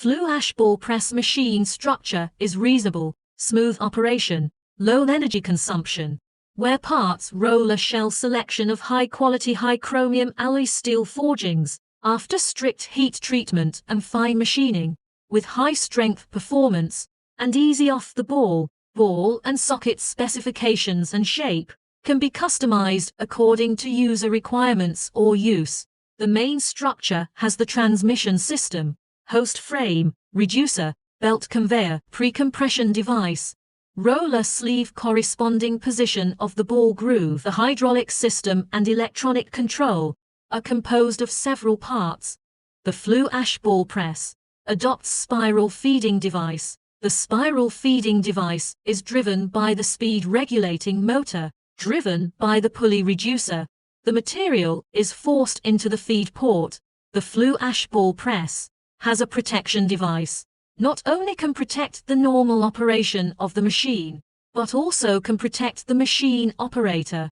Flue ash ball press machine structure is reasonable, smooth operation, low energy consumption. Wear parts roller shell selection of high-quality high-chromium alloy steel forgings, after strict heat treatment and fine machining, with high-strength performance, and easy off-the-ball, ball and socket specifications and shape, can be customized according to user requirements or use. The main structure has the transmission system, host frame, reducer, belt conveyor, pre-compression device, roller sleeve corresponding position of the ball groove. The hydraulic system and electronic control are composed of several parts. The Flue ash ball press adopts spiral feeding device. The spiral feeding device is driven by the speed regulating motor, driven by the pulley reducer. The material is forced into the feed port. The Flue ash ball press has a protection device. Not only can protect the normal operation of the machine, but also can protect the machine operator.